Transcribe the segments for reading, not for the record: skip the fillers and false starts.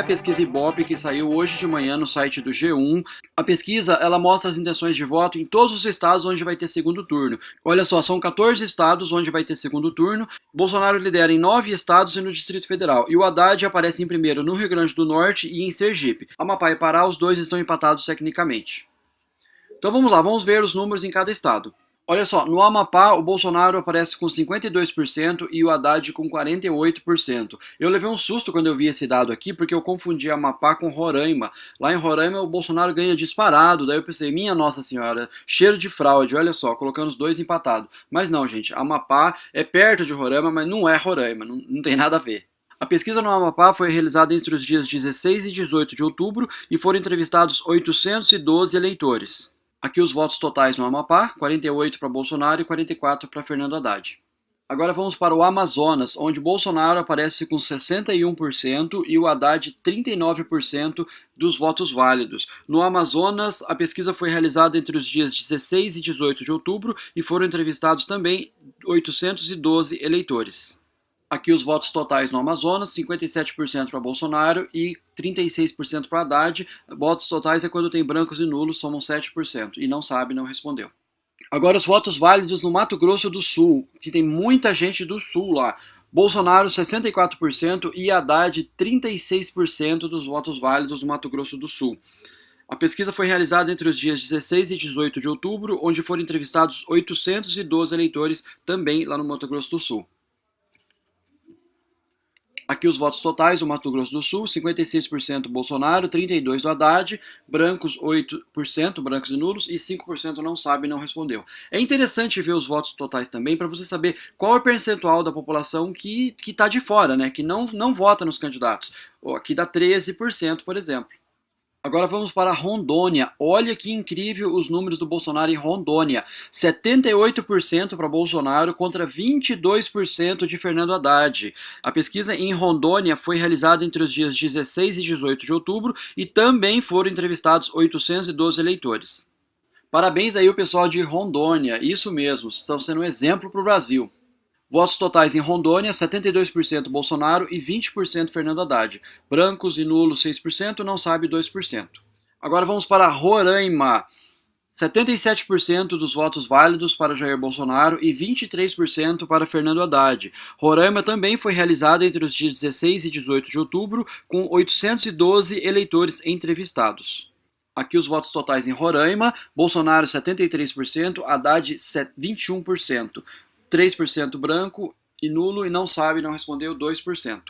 a pesquisa Ibope que saiu hoje de manhã no site do G1. A pesquisa, ela mostra as intenções de voto em todos os estados onde vai ter segundo turno. Olha só, são 14 estados onde vai ter segundo turno. Bolsonaro lidera em 9 estados e no Distrito Federal. E o Haddad aparece em primeiro no Rio Grande do Norte e em Sergipe. Amapá e Pará, os dois estão empatados tecnicamente. Então vamos lá, vamos ver os números em cada estado. Olha só, no Amapá o Bolsonaro aparece com 52% e o Haddad com 48%. Eu levei um susto quando eu vi esse dado aqui, porque eu confundi Amapá com Roraima. Lá em Roraima o Bolsonaro ganha disparado, daí eu pensei, minha Nossa Senhora, cheiro de fraude, olha só, colocando os dois empatados. Mas não, gente, Amapá é perto de Roraima, mas não é Roraima, não tem nada a ver. A pesquisa no Amapá foi realizada entre os dias 16 e 18 de outubro e foram entrevistados 812 eleitores. Aqui os votos totais no Amapá, 48 para Bolsonaro e 44 para Fernando Haddad. Agora vamos para o Amazonas, onde Bolsonaro aparece com 61% e o Haddad 39% dos votos válidos. No Amazonas, a pesquisa foi realizada entre os dias 16 e 18 de outubro e foram entrevistados também 812 eleitores. Aqui os votos totais no Amazonas, 57% para Bolsonaro e 36% para Haddad. Votos totais é quando tem brancos e nulos, somam 7%. E não sabe, não respondeu. Agora os votos válidos no Mato Grosso do Sul, que tem muita gente do Sul lá. Bolsonaro 64% e Haddad 36% dos votos válidos no Mato Grosso do Sul. A pesquisa foi realizada entre os dias 16 e 18 de outubro, onde foram entrevistados 812 eleitores também lá no Mato Grosso do Sul. Aqui os votos totais do Mato Grosso do Sul, 56% Bolsonaro, 32% do Haddad, brancos 8%, brancos e nulos, e 5% não sabe e não respondeu. É interessante ver os votos totais também, para você saber qual é o percentual da população que está de fora, né, que não vota nos candidatos. Aqui dá 13%, por exemplo. Agora vamos para Rondônia. Olha que incrível os números do Bolsonaro em Rondônia. 78% para Bolsonaro contra 22% de Fernando Haddad. A pesquisa em Rondônia foi realizada entre os dias 16 e 18 de outubro e também foram entrevistados 812 eleitores. Parabéns aí o pessoal de Rondônia, isso mesmo, estão sendo um exemplo para o Brasil. Votos totais em Rondônia, 72% Bolsonaro e 20% Fernando Haddad. Brancos e nulos 6%, não sabe 2%. Agora vamos para Roraima. 77% dos votos válidos para Jair Bolsonaro e 23% para Fernando Haddad. Roraima também foi realizada entre os dias 16 e 18 de outubro, com 812 eleitores entrevistados. Aqui os votos totais em Roraima, Bolsonaro 73%, Haddad 21%. 3% branco e nulo e não sabe, não respondeu 2%.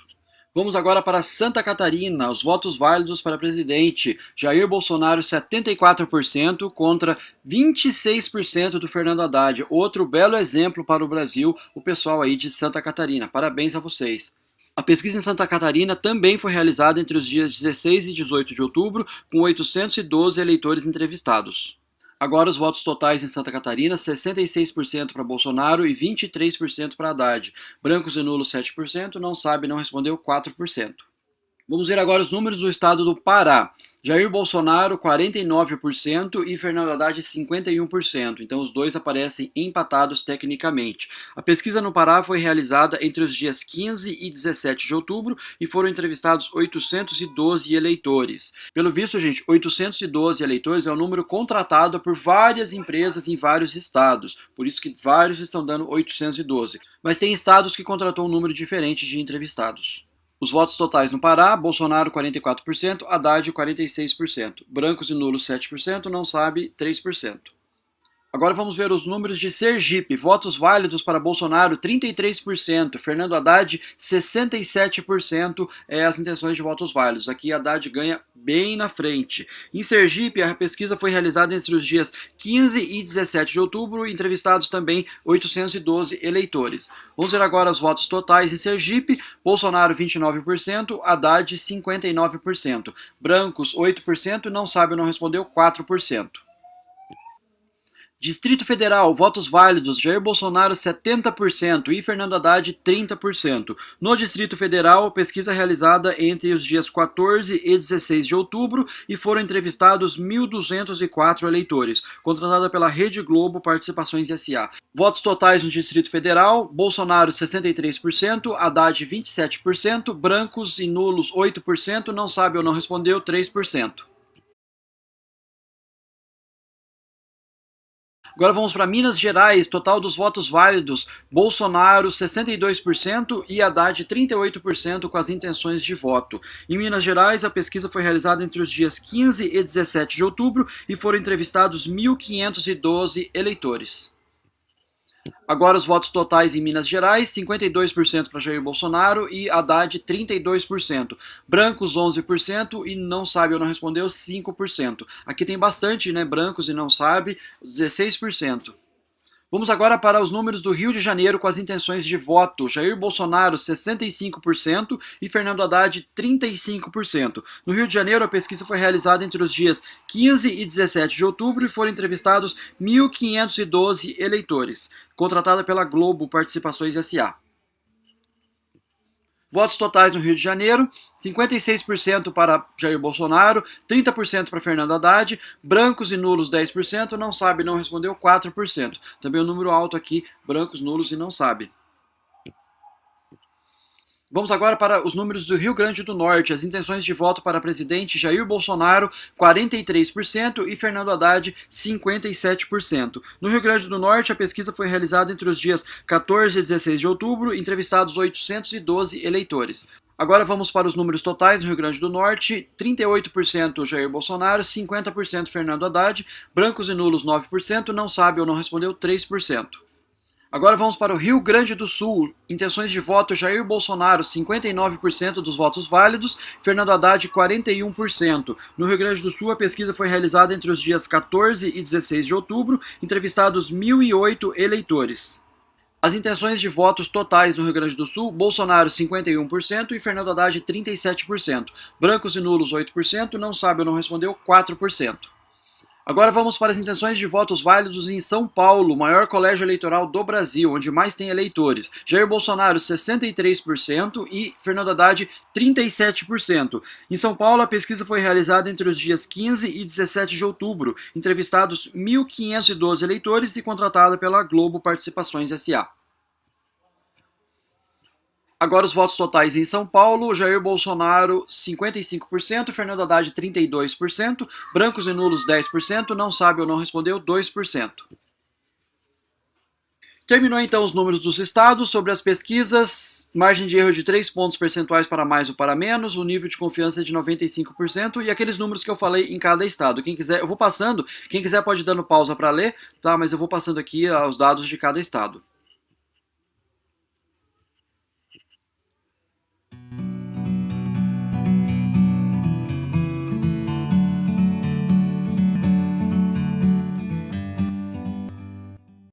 Vamos agora para Santa Catarina, os votos válidos para presidente. Jair Bolsonaro 74% contra 26% do Fernando Haddad. Outro belo exemplo para o Brasil, o pessoal aí de Santa Catarina. Parabéns a vocês. A pesquisa em Santa Catarina também foi realizada entre os dias 16 e 18 de outubro, com 812 eleitores entrevistados. Agora os votos totais em Santa Catarina, 66% para Bolsonaro e 23% para Haddad. Brancos e nulos 7%, não sabe, não respondeu 4%. Vamos ver agora os números do estado do Pará. Jair Bolsonaro 49% e Fernando Haddad 51%, então os dois aparecem empatados tecnicamente. A pesquisa no Pará foi realizada entre os dias 15 e 17 de outubro e foram entrevistados 812 eleitores. Pelo visto, gente, 812 eleitores é um número contratado por várias empresas em vários estados, por isso que vários estão dando 812. Mas tem estados que contratou um número diferente de entrevistados. Os votos totais no Pará, Bolsonaro 44%, Haddad 46%, brancos e nulos 7%, não sabe 3%. Agora vamos ver os números de Sergipe. Votos válidos para Bolsonaro 33%, Fernando Haddad 67% as intenções de votos válidos. Aqui Haddad ganha bem na frente. Em Sergipe, a pesquisa foi realizada entre os dias 15 e 17 de outubro, entrevistados também 812 eleitores. Vamos ver agora os votos totais em Sergipe. Bolsonaro 29%, Haddad 59%, brancos 8%, não sabe ou não respondeu 4%. Distrito Federal, votos válidos, Jair Bolsonaro 70% e Fernando Haddad 30%. No Distrito Federal, pesquisa realizada entre os dias 14 e 16 de outubro e foram entrevistados 1.204 eleitores, contratada pela Rede Globo Participações S.A. Votos totais no Distrito Federal, Bolsonaro 63%, Haddad 27%, brancos e nulos 8%, não sabe ou não respondeu 3%. Agora vamos para Minas Gerais, total dos votos válidos, Bolsonaro 62% e Haddad 38% com as intenções de voto. Em Minas Gerais, a pesquisa foi realizada entre os dias 15 e 17 de outubro e foram entrevistados 1.512 eleitores. Agora os votos totais em Minas Gerais, 52% para Jair Bolsonaro e Haddad 32%. Brancos 11% e não sabe ou não respondeu 5%. Aqui tem bastante, né? Brancos e não sabe, 16%. Vamos agora para os números do Rio de Janeiro com as intenções de voto. Jair Bolsonaro, 65% e Fernando Haddad, 35%. No Rio de Janeiro, a pesquisa foi realizada entre os dias 15 e 17 de outubro e foram entrevistados 1.512 eleitores, contratada pela Globo Participações S.A. Votos totais no Rio de Janeiro, 56% para Jair Bolsonaro, 30% para Fernando Haddad, brancos e nulos 10%, não sabe, não respondeu 4%. Também um número alto aqui, brancos, nulos e não sabe. Vamos agora para os números do Rio Grande do Norte. As intenções de voto para presidente, Jair Bolsonaro, 43% e Fernando Haddad, 57%. No Rio Grande do Norte, a pesquisa foi realizada entre os dias 14 e 16 de outubro, entrevistados 812 eleitores. Agora vamos para os números totais no Rio Grande do Norte, 38% Jair Bolsonaro, 50% Fernando Haddad, brancos e nulos 9%, não sabe ou não respondeu 3%. Agora vamos para o Rio Grande do Sul. Intenções de voto, Jair Bolsonaro, 59% dos votos válidos, Fernando Haddad, 41%. No Rio Grande do Sul, a pesquisa foi realizada entre os dias 14 e 16 de outubro, entrevistados 1.008 eleitores. As intenções de votos totais no Rio Grande do Sul, Bolsonaro 51% e Fernando Haddad 37%. Brancos e nulos 8%, não sabe ou não respondeu 4%. Agora vamos para as intenções de votos válidos em São Paulo, maior colégio eleitoral do Brasil, onde mais tem eleitores. Jair Bolsonaro 63% e Fernando Haddad 37%. Em São Paulo, a pesquisa foi realizada entre os dias 15 e 17 de outubro, entrevistados 1.512 eleitores e contratada pela Globo Participações S.A. Agora os votos totais em São Paulo, Jair Bolsonaro 55%, Fernando Haddad 32%, brancos e nulos 10%, não sabe ou não respondeu 2%. Terminou então os números dos estados. Sobre as pesquisas, margem de erro de 3 pontos percentuais para mais ou para menos, o nível de confiança é de 95% e aqueles números que eu falei em cada estado. Quem quiser, eu vou passando, quem quiser pode ir dando pausa para ler, tá? Mas eu vou passando aqui os dados de cada estado.